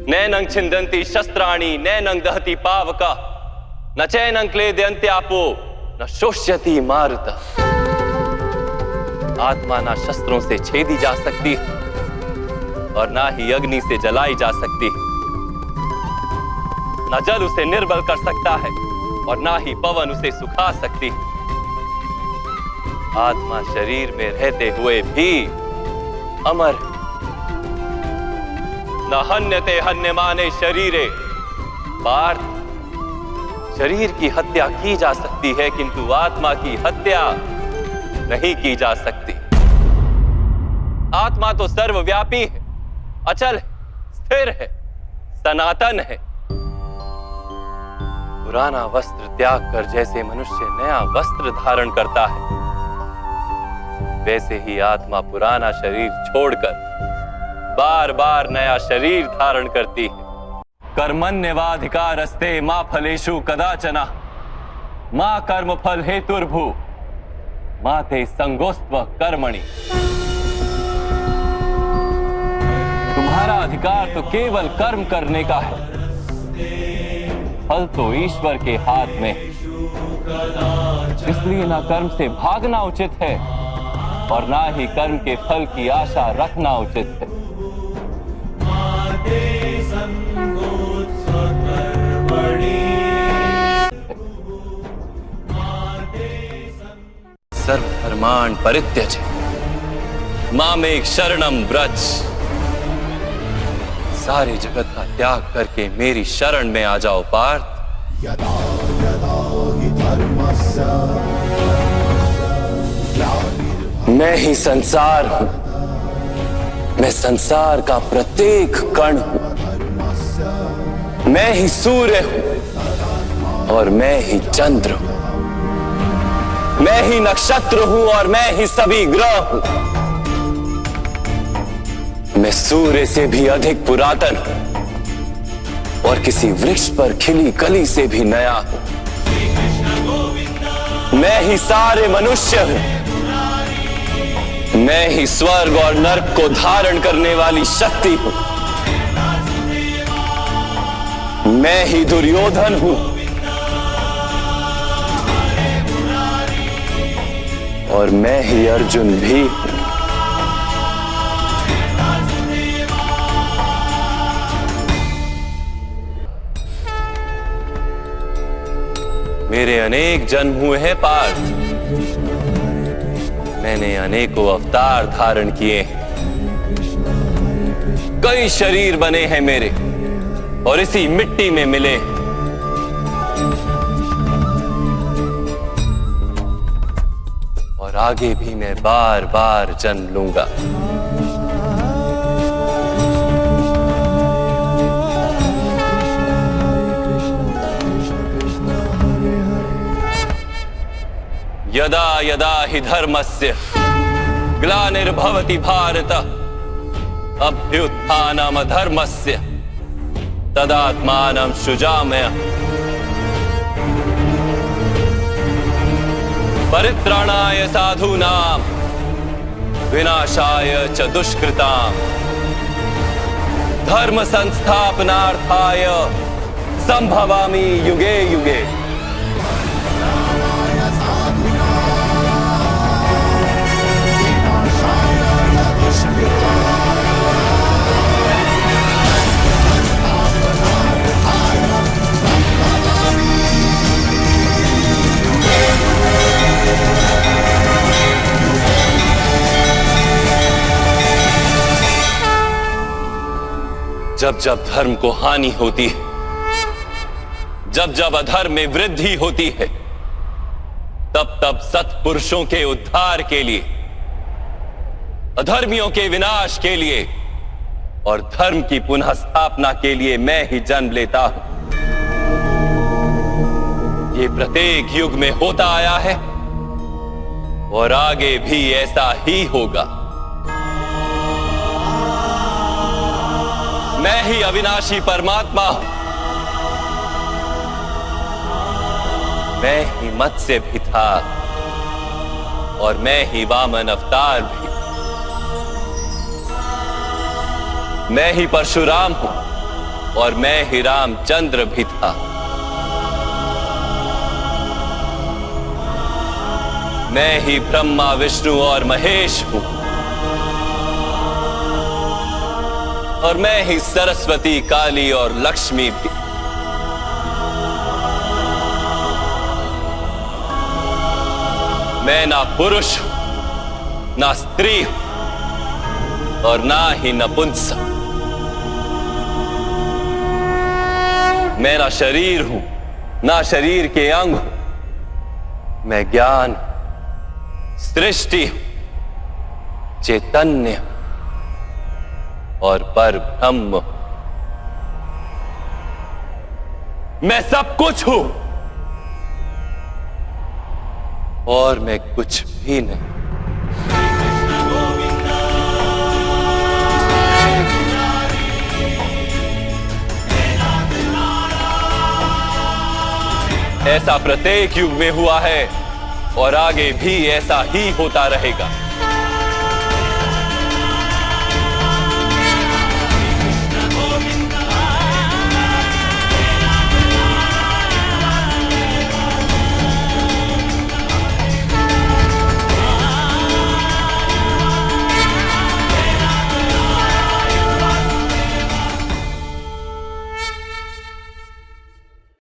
नैनं छिन्दन्ति शस्त्राणि नैनं दहति पावका न चैनं क्लेदयन्त्यापो न शोष्यति मारुता। आत्मा ना शस्त्रों से छेदी जा सकती और ना ही अग्नि से जलाई जा सकती। ना जल उसे निर्बल कर सकता है और ना ही पवन उसे सुखा सकती। आत्मा शरीर में रहते हुए भी अमर। न हन्यते हन्यमाने शरीरे। पार्थ, शरीर की हत्या की जा सकती है किंतु आत्मा की हत्या नहीं की जा सकती। आत्मा तो सर्वव्यापी है, अचल है, स्थिर है, सनातन है। पुराना वस्त्र त्याग कर जैसे मनुष्य नया वस्त्र धारण करता है, वैसे ही आत्मा पुराना शरीर छोड़कर बार बार नया शरीर धारण करती है। कर्मण्येवाधिकारस्ते मा फलेषु कदाचन मा कर्म फल हेतुर्भू मा ते संगोस्त्व कर्मणि। तुम्हारा अधिकार तो केवल कर्म करने का है, फल तो ईश्वर के हाथ में। इसलिए ना कर्म से भागना उचित है और ना ही कर्म के फल की आशा रखना उचित है। सर्वधर्मान् परित्यज मामेक शरणं व्रज। सारे जगत का त्याग करके मेरी शरण में आ जाओ पार्थ। यदा यदा हि धर्मस्य मैं ही संसार हूं, मैं संसार का प्रत्येक कण हूं। मैं ही सूर्य हूं और मैं ही चंद्र हूं। मैं ही नक्षत्र हूं और मैं ही सभी ग्रह हूं। मैं सूर्य से भी अधिक पुरातन हूं और किसी वृक्ष पर खिली कली से भी नया हूं। मैं ही सारे मनुष्य हूं। मैं ही स्वर्ग और नरक को धारण करने वाली शक्ति हूं। मैं ही दुर्योधन हूं और मैं ही अर्जुन भी हूं। मेरे अनेक जन्म हुए हैं पार्थ। मैंने अनेकों अवतार धारण किए हैं। कई शरीर बने हैं मेरे और इसी मिट्टी में मिले। और आगे भी मैं बार बार जन्म लूंगा। यदा यदा हि धर्मस्य ग्लानिर्भवति भारत अभ्युत्थानम् अधर्मस्य तदात्मानं सृजाम्यहम्। परित्राणाय साधूनां विनाशाय च दुष्कृतां धर्म संस्थापनार्थाय संभवामि युगे युगे। जब जब धर्म को हानि होती है, जब जब अधर्म में वृद्धि होती है, तब तब सत्पुरुषों के उद्धार के लिए, अधर्मियों के विनाश के लिए और धर्म की पुनः स्थापना के लिए मैं ही जन्म लेता हूं। ये प्रत्येक युग में होता आया है और आगे भी ऐसा ही होगा। मैं ही अविनाशी परमात्मा हूं। मैं ही मत्स्य भी था और मैं ही वामन अवतार भी। मैं ही परशुराम हूं और मैं ही रामचंद्र भी था। मैं ही ब्रह्मा विष्णु और महेश हूं, और मैं ही सरस्वती काली और लक्ष्मी भी। मैं ना पुरुष हूं, ना स्त्री हूं, और ना ही नपुंसक। मैं ना शरीर हूं, ना शरीर के अंग हूं। मैं ज्ञान, सृष्टि हूं, चैतन्य हूं, और पर ब्रह्म हूं। मैं सब कुछ हूं, और मैं कुछ भी नहीं। ऐसा प्रत्येक युग में हुआ है, और आगे भी ऐसा ही होता रहेगा।